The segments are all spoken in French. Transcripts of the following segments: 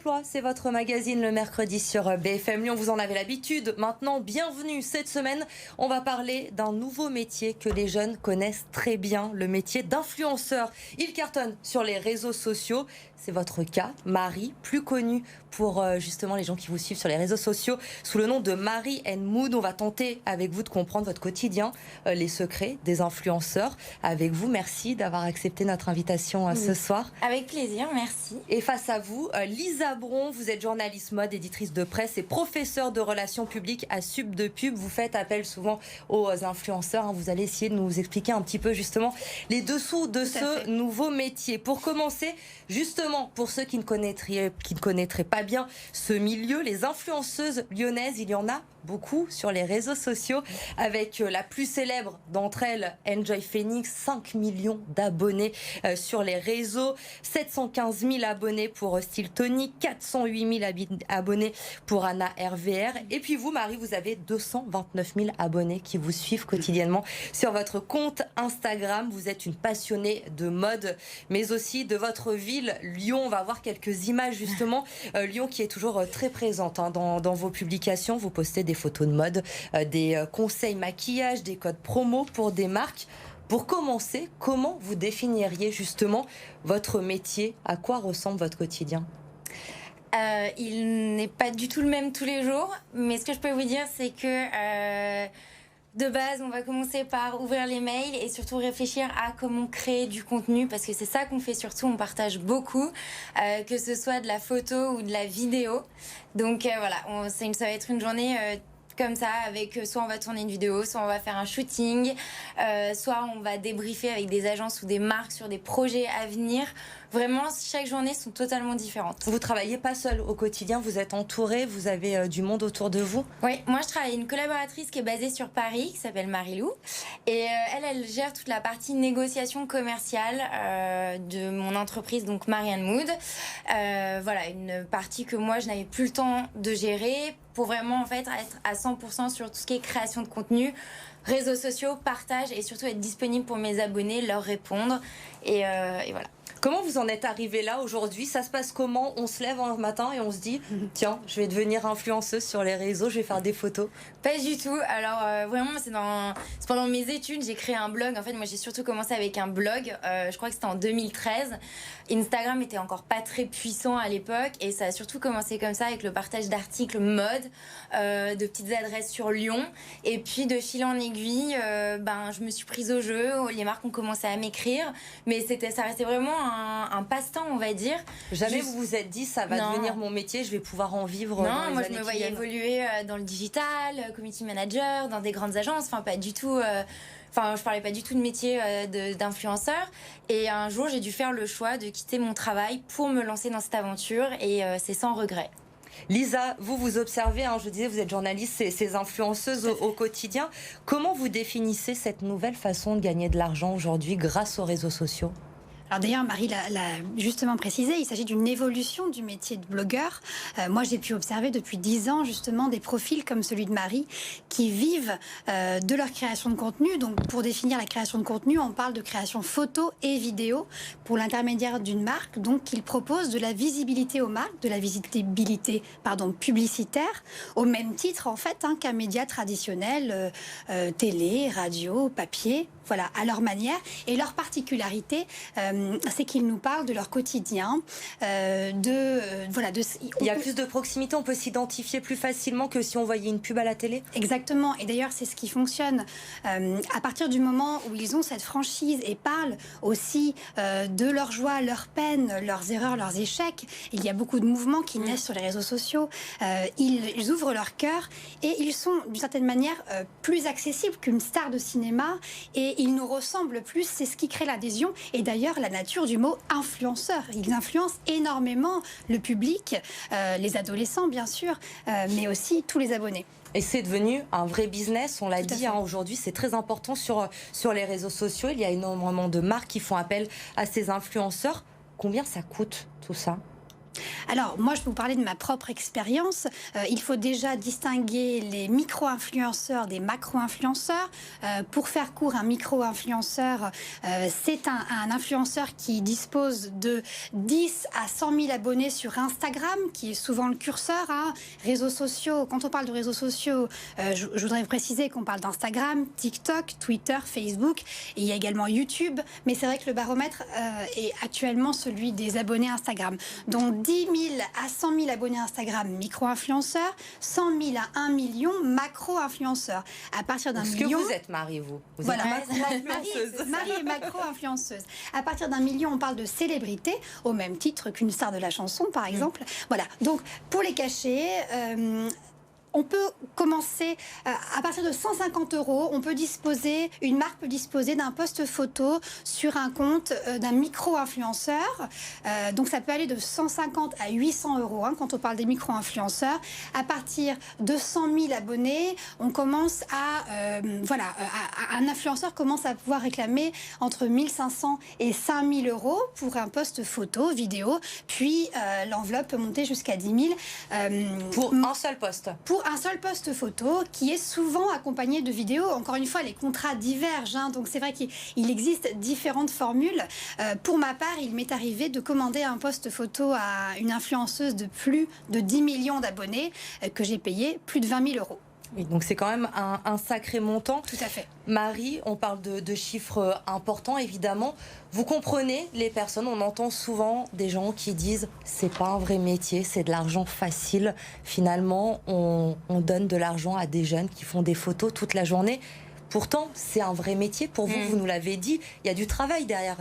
Emploi, c'est votre magazine le mercredi sur BFM Lyon. Vous en avez l'habitude. Maintenant, bienvenue. Cette semaine, on va parler d'un nouveau métier que les jeunes connaissent très bien, le métier d'influenceur. Il cartonne sur les réseaux sociaux. C'est votre cas, Marie, plus connue pour justement les gens qui vous suivent sur les réseaux sociaux sous le nom de Marie and Mood. On va tenter avec vous de comprendre votre quotidien, les secrets des influenceurs. Avec vous, merci d'avoir accepté notre invitation ce soir. Avec plaisir, merci. Et face à vous, Lisa Bron, vous êtes journaliste mode, éditrice de presse et professeure de relations publiques à Sub de Pub. Vous faites appel souvent aux influenceurs. Vous allez essayer de nous expliquer un petit peu justement les dessous de ce nouveau métier. Pour commencer, justement, pour ceux qui ne connaîtraient pas bien ce milieu, les influenceuses lyonnaises, il y en a beaucoup sur les réseaux sociaux, avec la plus célèbre d'entre elles, Enjoy Phoenix, 5 millions d'abonnés sur les réseaux, 715 000 abonnés pour Style Tony, 408 000 abonnés pour Anna RVR. Et puis vous, Marie, vous avez 229 000 abonnés qui vous suivent quotidiennement sur votre compte Instagram. Vous êtes une passionnée de mode, mais aussi de votre ville, Lyon. On va voir quelques images justement. Lyon qui est toujours très présente dans vos publications. Vous postez des photos de mode, des conseils maquillage, des codes promo pour des marques. Pour commencer, comment vous définiriez justement votre métier? À quoi ressemble votre quotidien? Il n'est pas du tout le même tous les jours, mais ce que je peux vous dire, c'est que de base, on va commencer par ouvrir les mails et surtout réfléchir à comment créer du contenu, parce que c'est ça qu'on fait surtout, on partage beaucoup, que ce soit de la photo ou de la vidéo. Donc voilà, ça va être une journée comme ça, avec soit on va tourner une vidéo, soit on va faire un shooting, soit on va débriefer avec des agences ou des marques sur des projets à venir. Vraiment, chaque journée sont totalement différentes. Vous travaillez pas seul au quotidien, vous êtes entouré, vous avez du monde autour de vous? Oui, moi je travaille avec une collaboratrice qui est basée sur Paris, qui s'appelle Marie-Lou. Et elle gère toute la partie négociation commerciale de mon entreprise, donc Marie and Mood. Voilà, une partie que moi je n'avais plus le temps de gérer pour vraiment en fait être à 100% sur tout ce qui est création de contenu, réseaux sociaux, partage et surtout être disponible pour mes abonnés, leur répondre. Et voilà. Comment vous en êtes arrivé là aujourd'hui? Ça se passe comment? On se lève un matin et on se dit tiens, je vais devenir influenceuse sur les réseaux, je vais faire des photos. Pas du tout. Alors vraiment, c'est pendant mes études, j'ai créé un blog. En fait, moi j'ai surtout commencé avec un blog. Je crois que c'était en 2013. Instagram était encore pas très puissant à l'époque et ça a surtout commencé comme ça avec le partage d'articles mode, de petites adresses sur Lyon. Et puis de fil en aiguille, je me suis prise au jeu. Les marques ont commencé à m'écrire, mais ça restait vraiment un passe-temps, on va dire. Jamais vous vous êtes dit ça va devenir mon métier, je vais pouvoir en vivre? Non, moi je me voyais évoluer dans le digital, community manager, dans des grandes agences, pas du tout. Je parlais pas du tout de métier d'influenceur. Et un jour, j'ai dû faire le choix de quitter mon travail pour me lancer dans cette aventure et c'est sans regret. Lisa, vous observez, je disais, vous êtes journaliste, ces influenceuses au quotidien. Comment vous définissez cette nouvelle façon de gagner de l'argent aujourd'hui grâce aux réseaux sociaux? Alors d'ailleurs, Marie l'a justement précisé, il s'agit d'une évolution du métier de blogueur. Moi, j'ai pu observer depuis 10 ans justement des profils comme celui de Marie qui vivent de leur création de contenu. Donc pour définir la création de contenu, on parle de création photo et vidéo pour l'intermédiaire d'une marque. Donc ils proposent de la visibilité aux marques, de la visibilité publicitaire, au même titre en fait qu'un média traditionnel, télé, radio, papier. Voilà, à leur manière. Et leur particularité, c'est qu'ils nous parlent de leur quotidien. Il y a plus de proximité, on peut s'identifier plus facilement que si on voyait une pub à la télé? Exactement. Et d'ailleurs, c'est ce qui fonctionne. À partir du moment où ils ont cette franchise et parlent aussi de leur joie, leur peine, leurs erreurs, leurs échecs, il y a beaucoup de mouvements qui naissent sur les réseaux sociaux. Ils ouvrent leur cœur et ils sont, d'une certaine manière, plus accessibles qu'une star de cinéma. Et ils nous ressemblent plus, c'est ce qui crée l'adhésion. Et d'ailleurs, la nature du mot influenceur. Ils influencent énormément le public, les adolescents bien sûr, mais aussi tous les abonnés. Et c'est devenu un vrai business, on l'a dit, aujourd'hui c'est très important sur les réseaux sociaux. Il y a énormément de marques qui font appel à ces influenceurs. Combien ça coûte tout ça? Alors, moi, je peux vous parler de ma propre expérience. Il faut déjà distinguer les micro-influenceurs des macro-influenceurs. Pour faire court, un micro-influenceur, c'est un influenceur qui dispose de 10 à 100 000 abonnés sur Instagram, qui est souvent le curseur. Réseaux sociaux, quand on parle de réseaux sociaux, je voudrais préciser qu'on parle d'Instagram, TikTok, Twitter, Facebook, et il y a également YouTube. Mais c'est vrai que le baromètre est actuellement celui des abonnés Instagram. Donc 10 000 à 100 000 abonnés Instagram micro-influenceurs, 100 000 à 1 million macro-influenceurs. À partir d'un million... que vous êtes Marie, vous Voilà, êtes macro-influenceuse. Marie est macro-influenceuse. À partir d'un million, on parle de célébrité, au même titre qu'une star de la chanson, par exemple. Voilà, donc pour les cacher... on peut commencer à partir de 150 €. Une marque peut disposer d'un post photo sur un compte d'un micro-influenceur. Donc ça peut aller de 150 à 800 € quand on parle des micro-influenceurs. À partir de 100 000 abonnés, on commence un influenceur commence à pouvoir réclamer entre 1 500 et 5 000 € pour un post photo, vidéo. Puis l'enveloppe peut monter jusqu'à 10 000. Pour un seul post. Pour un seul post photo qui est souvent accompagné de vidéos. Encore une fois, les contrats divergent, donc c'est vrai qu'il existe différentes formules. Pour ma part, il m'est arrivé de commander un post photo à une influenceuse de plus de 10 millions d'abonnés que j'ai payé plus de 20 000 €. Oui, donc c'est quand même un sacré montant. Tout à fait. Marie, on parle de chiffres importants, évidemment. Vous comprenez les personnes, on entend souvent des gens qui disent « c'est pas un vrai métier, c'est de l'argent facile ». Finalement, on donne de l'argent à des jeunes qui font des photos toute la journée. Pourtant, c'est un vrai métier. Pour vous, vous nous l'avez dit, il y a du travail derrière.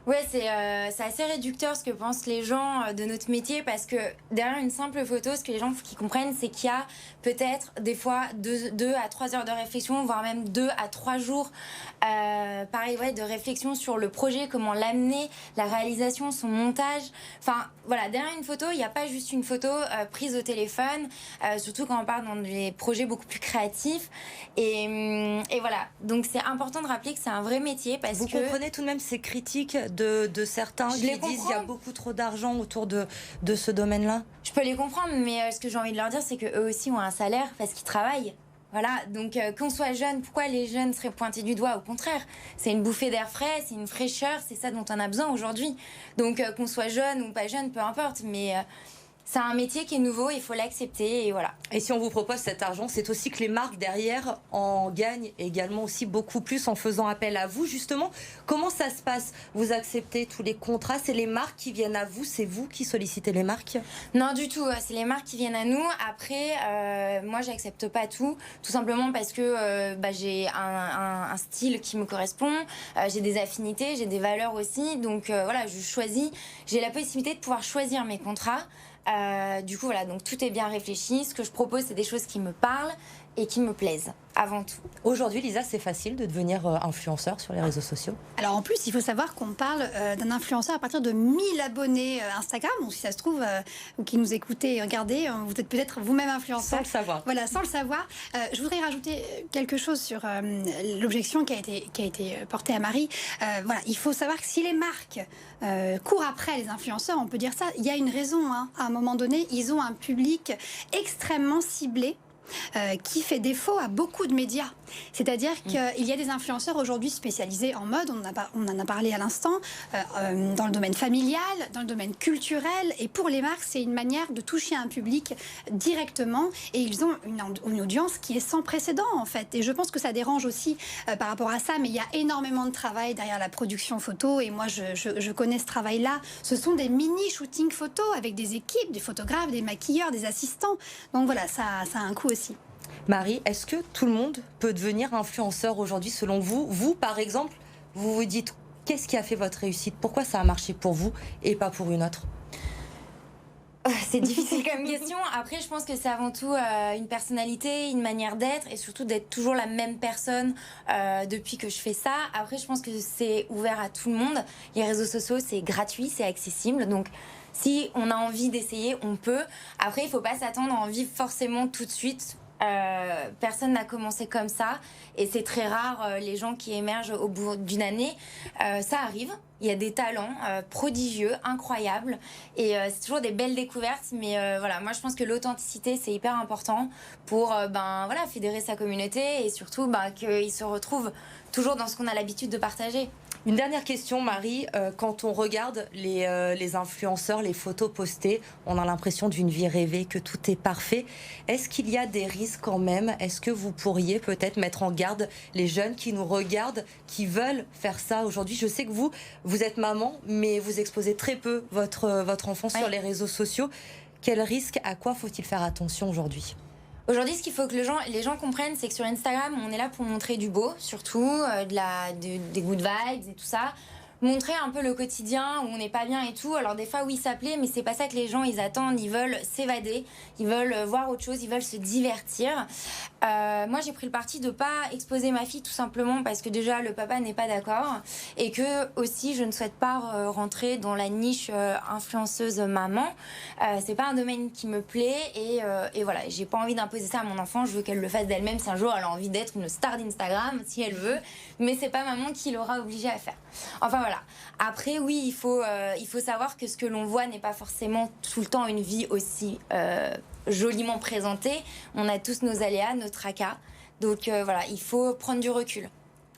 Ouais, c'est assez réducteur ce que pensent les gens de notre métier, parce que derrière une simple photo, ce que les gens qui comprennent, c'est qu'il y a peut-être des fois 2 à 3 heures de réflexion, voire même 2 à 3 jours de réflexion sur le projet, comment l'amener, la réalisation, son montage. Enfin, voilà, derrière une photo, il n'y a pas juste une photo prise au téléphone, surtout quand on part dans des projets beaucoup plus créatifs. Et voilà, donc c'est important de rappeler que c'est un vrai métier, parce que... Vous comprenez tout de même ces critiques de certains qui disent qu'il y a beaucoup trop d'argent autour de ce domaine-là? Je peux les comprendre, mais ce que j'ai envie de leur dire, c'est qu'eux aussi ont un salaire parce qu'ils travaillent. Voilà, donc qu'on soit jeune, pourquoi les jeunes seraient pointés du doigt? Au contraire, c'est une bouffée d'air frais, c'est une fraîcheur, c'est ça dont on a besoin aujourd'hui. Donc qu'on soit jeune ou pas jeune, peu importe, mais... c'est un métier qui est nouveau, il faut l'accepter, et voilà. Et si on vous propose cet argent, c'est aussi que les marques derrière en gagnent également aussi beaucoup plus en faisant appel à vous. Justement, comment ça se passe? Vous acceptez tous les contrats? C'est les marques qui viennent à vous? C'est vous qui sollicitez les marques? Non, du tout. C'est les marques qui viennent à nous. Après, moi, j'accepte pas tout simplement parce que j'ai un style qui me correspond, j'ai des affinités, j'ai des valeurs aussi. Donc voilà, je choisis. J'ai la possibilité de pouvoir choisir mes contrats. Du coup, voilà, donc tout est bien réfléchi. Ce que je propose, c'est des choses qui me parlent et qui me plaisent, avant tout. Aujourd'hui, Lisa, c'est facile de devenir influenceur sur les réseaux sociaux? Alors en plus, il faut savoir qu'on parle d'un influenceur à partir de 1 000 abonnés Instagram. Donc si ça se trouve, vous qui nous écoutez et regardez, vous êtes peut-être vous-même influenceur. Sans le savoir. Voilà, sans le savoir. Je voudrais rajouter quelque chose sur l'objection qui a été portée à Marie. Voilà, il faut savoir que si les marques courent après les influenceurs, on peut dire ça, il y a une raison. À un moment donné, ils ont un public extrêmement ciblé. Qui fait défaut à beaucoup de médias. C'est-à-dire qu'il y a des influenceurs aujourd'hui spécialisés en mode, on en a parlé à l'instant, dans le domaine familial, dans le domaine culturel, et pour les marques, c'est une manière de toucher un public directement, et ils ont une audience qui est sans précédent en fait. Et je pense que ça dérange aussi par rapport à ça, mais il y a énormément de travail derrière la production photo, et moi je connais ce travail-là. Ce sont des mini-shootings photos avec des équipes, des photographes, des maquilleurs, des assistants. Donc voilà, ça a un coût aussi. Marie, est-ce que tout le monde peut devenir influenceur aujourd'hui selon vous? Vous, par exemple, vous vous dites, qu'est-ce qui a fait votre réussite? Pourquoi ça a marché pour vous et pas pour une autre? C'est difficile comme question. Après, je pense que c'est avant tout une personnalité, une manière d'être, et surtout d'être toujours la même personne depuis que je fais ça. Après, je pense que c'est ouvert à tout le monde. Les réseaux sociaux, c'est gratuit, c'est accessible. Donc, si on a envie d'essayer, on peut. Après, il ne faut pas s'attendre à en vivre forcément tout de suite. Personne n'a commencé comme ça, et c'est très rare les gens qui émergent au bout d'une année. Ça arrive, Il y a des talents prodigieux, incroyables, et c'est toujours des belles découvertes. Mais voilà, moi je pense que l'authenticité c'est hyper important pour voilà, fédérer sa communauté et surtout qu'ils se retrouvent toujours dans ce qu'on a l'habitude de partager. Une dernière question, Marie. Quand on regarde les influenceurs, les photos postées, on a l'impression d'une vie rêvée, que tout est parfait. Est-ce qu'il y a des risques quand même? Est-ce que vous pourriez peut-être mettre en garde les jeunes qui nous regardent, qui veulent faire ça aujourd'hui? Je sais que vous êtes maman, mais vous exposez très peu votre enfant sur les réseaux sociaux. Quel risque? À quoi faut-il faire attention aujourd'hui? Aujourd'hui, ce qu'il faut que les gens comprennent, c'est que sur Instagram, on est là pour montrer du beau, surtout, des good vibes et tout ça. Montrer un peu le quotidien où on n'est pas bien et tout. Alors des fois, oui, ça plaît, mais c'est pas ça que les gens, ils attendent. Ils veulent s'évader, ils veulent voir autre chose, ils veulent se divertir. Moi, j'ai pris le parti de pas exposer ma fille tout simplement parce que déjà, le papa n'est pas d'accord. Et que aussi, je ne souhaite pas rentrer dans la niche influenceuse maman. C'est pas un domaine qui me plaît et voilà, j'ai pas envie d'imposer ça à mon enfant. Je veux qu'elle le fasse d'elle-même si un jour elle a envie d'être une star d'Instagram, si elle veut. Mais c'est pas maman qui l'aura obligée à faire. Enfin voilà. Après, oui, il faut savoir que ce que l'on voit n'est pas forcément tout le temps une vie aussi joliment présentée. On a tous nos aléas, nos tracas. Donc voilà, il faut prendre du recul.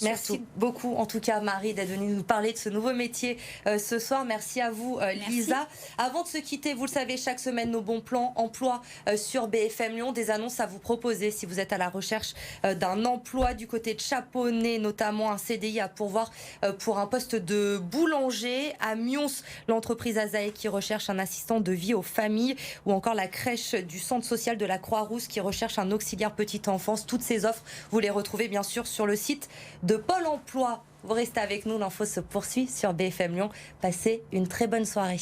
Merci beaucoup, en tout cas, Marie, d'être venue nous parler de ce nouveau métier ce soir. Merci à vous, Lisa. Avant de se quitter, vous le savez, chaque semaine, nos bons plans emploi sur BFM Lyon. Des annonces à vous proposer si vous êtes à la recherche d'un emploi du côté de Chaponnay, notamment un CDI à pourvoir pour un poste de boulanger. À Mions, l'entreprise Azae qui recherche un assistant de vie aux familles, ou encore la crèche du centre social de la Croix-Rousse qui recherche un auxiliaire petite enfance. Toutes ces offres, vous les retrouvez bien sûr sur le site de Pôle emploi. Vous restez avec nous, l'info se poursuit sur BFM Lyon. Passez une très bonne soirée.